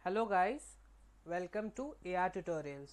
Hello guys, welcome to AR Tutorials.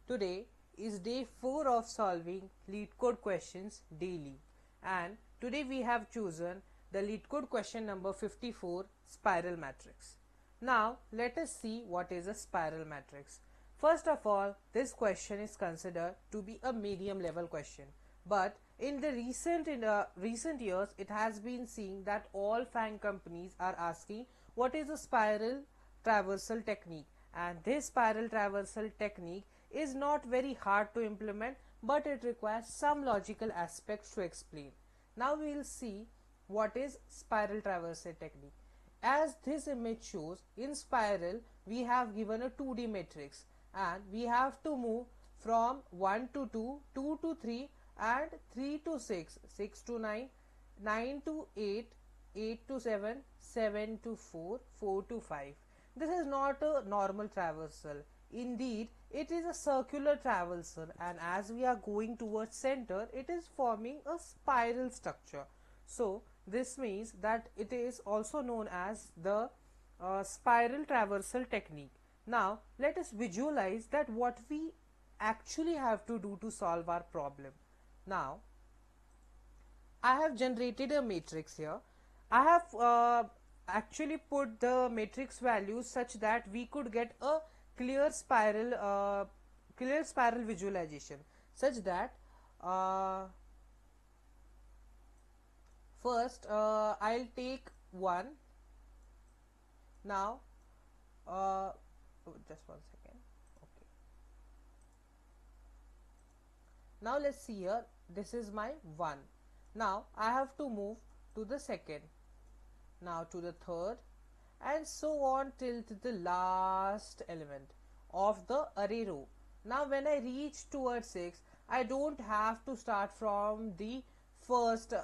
Today is day 4 of solving LeetCode questions daily, and today we have chosen the LeetCode question number 54, spiral matrix. Now let us see what is a spiral matrix. First of all, this question is considered to be a medium level question, but in the recent years it has been seen that all FANG companies are asking what is a spiral traversal technique, and this spiral traversal technique is not very hard to implement, but it requires some logical aspects to explain. Now we will see what is spiral traversal technique. As this image shows, in spiral we have given a 2D matrix and we have to move from 1 to 2, 2 to 3 and 3 to 6, 6 to 9, 9 to 8, 8 to 7, 7 to 4, 4 to 5. This is not a normal traversal. Indeed, it is a circular traversal, and as we are going towards center, it is forming a spiral structure. So, this means that it is also known as the spiral traversal technique. Now, let us visualize that what we actually have to do to solve our problem. Now, I have generated a matrix here. I have actually put the matrix values such that we could get a clear spiral visualization, such that uh, first I'll take one. Now just 1 second. Okay, now let's see here, this is my 1. Now I have to move to the second, now to the third, and so on till to the last element of the array row. Now when I reach towards 6, I don't have to start from the first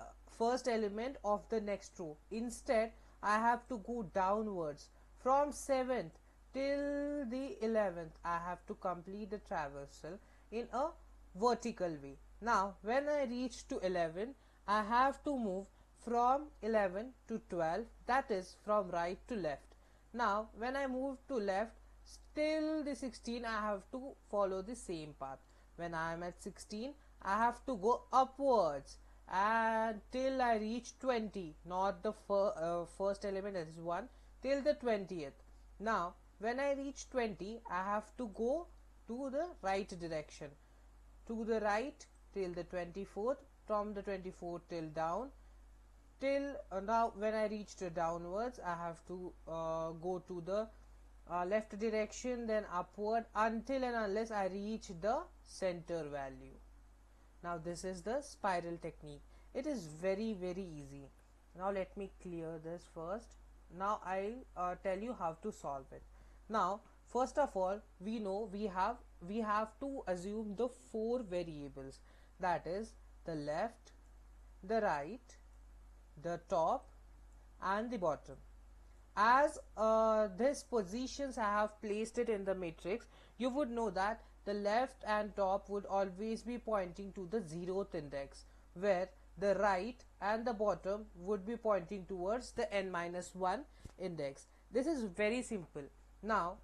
element of the next row. Instead, I have to go downwards from 7th till the 11th. I have to complete the traversal in a vertical way. Now when I reach to 11, I have to move from 11 to 12, that is from right to left. Now when I move to left till the 16, I have to follow the same path. When I am at 16, I have to go upwards until I reach 20, not the first element, that is 1, till the 20th. Now when I reach 20, I have to go to the right direction, to the right till the 24th, from the 24th till down, till now when I reach to downwards, I have to go to the left direction, then upward, until and unless I reach the center value. Now this is the spiral technique. It is very easy. Now let me clear this first. Now I'll tell you how to solve it. Now first of all, we know we have to assume the 4 variables, that is the left, the right, the top and the bottom. As these positions I have placed it in the matrix, you would know that the left and top would always be pointing to the 0th index, where the right and the bottom would be pointing towards the n-1 index. This is very simple. Now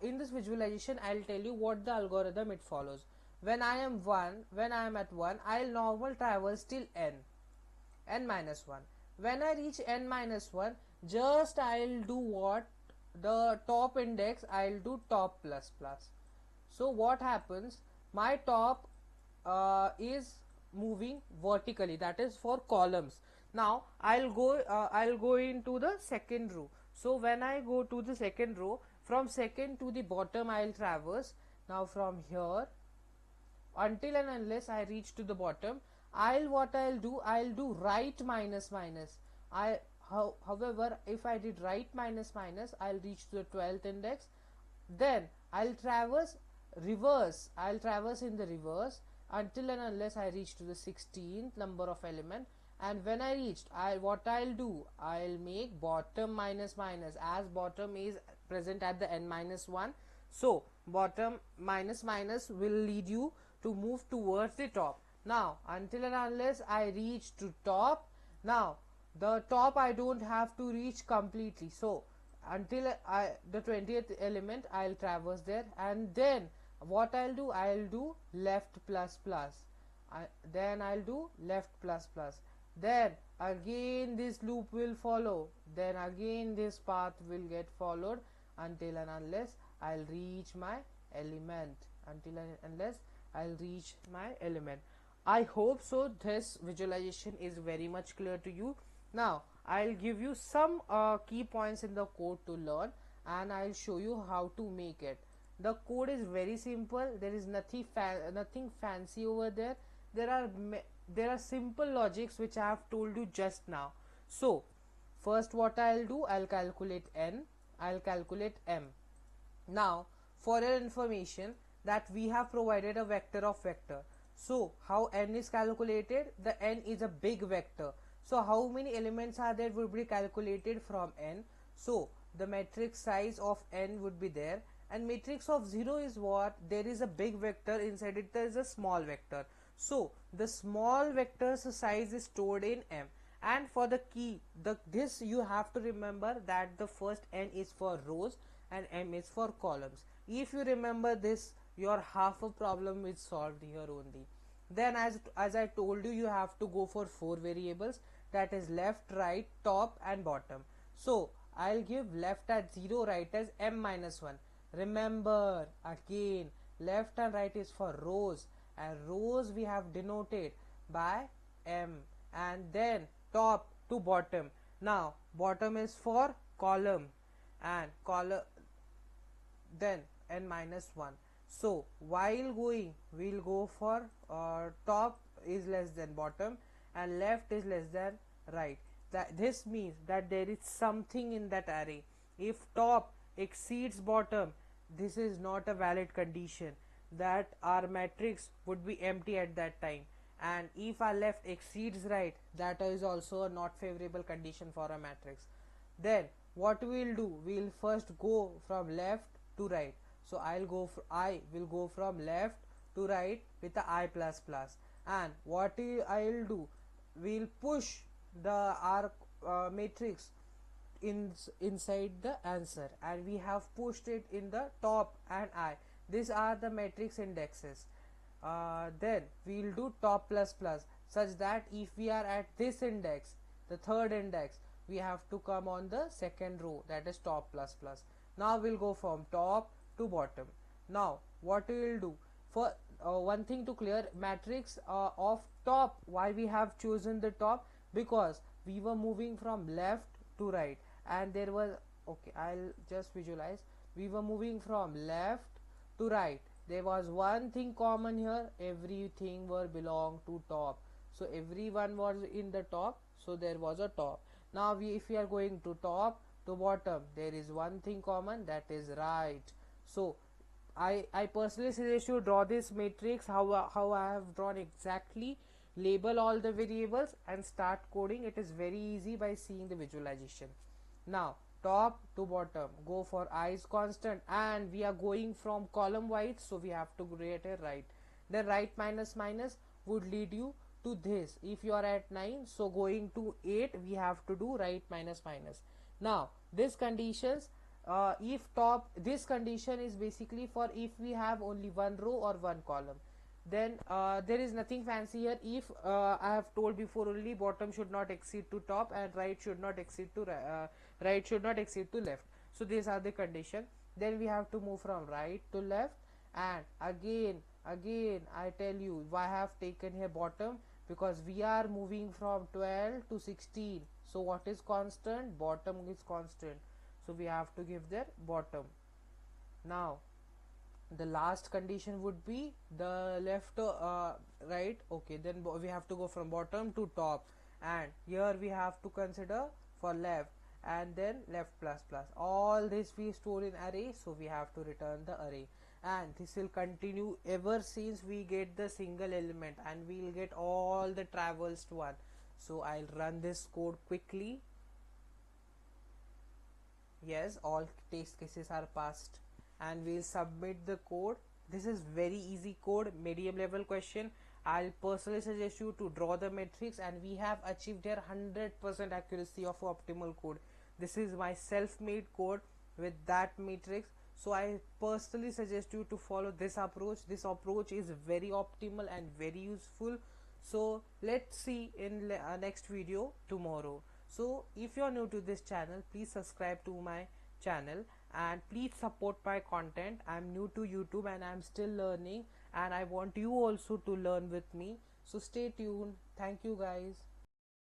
in this visualization, I'll tell you what the algorithm it follows. When I am at 1, I'll normal traverse till n-1. When I reach n-1, just I'll do what? The top index, I'll do top plus plus. So what happens? My top is moving vertically, that is for columns. Now I'll go into the second row. So when I go to the second row, from second to the bottom I'll traverse. Now from here until and unless I reach to the bottom, I'll do right minus minus. However, if I did right minus minus, I'll reach to the 12th index. Then I'll traverse reverse. I'll traverse in the reverse until and unless I reach to the 16th number of element. And when I reached, I'll make bottom minus minus, as bottom is present at the n-1. So bottom minus minus will lead you to move towards the top. Now until and unless I reach to top, now the top I don't have to reach completely, so until the 20th element I'll traverse there, and then what I'll do, I'll do left plus plus. Then I'll do left plus plus. Then again this loop will follow. Then again this path will get followed until and unless I'll reach my element. Until and unless I'll reach my element. I hope so this visualization is very much clear to you. Now I'll give you some key points in the code to learn, and I'll show you how to make it. The code is very simple. There is nothing fancy over there. There are simple logics which I have told you just now. So first what I'll do, I'll calculate n, I'll calculate m. Now for your information that we have provided a vector of vector. So how n is calculated? The n is a big vector. So how many elements are there would be calculated from n. So the matrix size of n would be there, and matrix of 0 is what? There is a big vector, inside it there is a small vector. So the small vector's size is stored in m. And for the key, this you have to remember that the first n is for rows and m is for columns. If you remember this, your half a problem is solved here only. Then as I told you, you have to go for 4 variables, that is left, right, top and bottom. So I'll give left at 0, right as m minus 1. Remember again, left and right is for rows, and rows we have denoted by m, and then top to bottom. Now bottom is for column, and column then n minus 1. So while going, we'll go for top is less than bottom and left is less than right. This means that there is something in that array. If top exceeds bottom, this is not a valid condition, that our matrix would be empty at that time. And if our left exceeds right, that is also a not favorable condition for a matrix. Then what we'll do, we'll first go from left to right. So I will go from left to right with the I plus plus, and what I'll do, we'll push our matrix inside the answer, and we have pushed it in the top and I. These are the matrix indexes. Then we'll do top plus plus, such that if we are at this index, the third index, we have to come on the second row, that is top plus plus. Now we'll go from top to bottom. Now what we will do, for one thing to clear, matrix of top, why we have chosen the top? Because we were moving from left to right, and there was, okay, I'll just visualize, we were moving from left to right. There was one thing common here, everything were belong to top, so everyone was in the top, so there was a top. Now if we are going to top to bottom, there is one thing common, that is right. So I personally suggest you draw this matrix how I have drawn exactly, label all the variables and start coding. It is very easy by seeing the visualization. Now top to bottom, go for I is constant, and we are going from column wise, so we have to create a right. Then right minus minus would lead you to this. If you are at 9, so going to 8, we have to do right minus minus. Now this conditions, if top, this condition is basically for if we have only one row or one column. Then there is nothing fancy here. If I have told before only, bottom should not exceed to top and right should not exceed to left. So these are the condition. Then we have to move from right to left, and again I tell you why I have taken here bottom, because we are moving from 12 to 16. So what is constant? Bottom is constant, so we have to give their bottom. Now the last condition would be the left right. Okay, then we have to go from bottom to top, and here we have to consider for left, and then left plus plus. All this we store in array, so we have to return the array, and this will continue ever since we get the single element, and we'll get all the traversed one. So I'll run this code quickly. Yes, all test cases are passed, and we'll submit the code. This is very easy code, medium level question. I'll personally suggest you to draw the matrix, and we have achieved here 100% accuracy of optimal code. This is my self-made code with that matrix. So I personally suggest you to follow this approach. This approach is very optimal and very useful. So let's see in next video tomorrow. So if you are new to this channel, please subscribe to my channel and please support my content. I'm new to YouTube and I'm still learning, and I want you also to learn with me. So stay tuned. Thank you guys.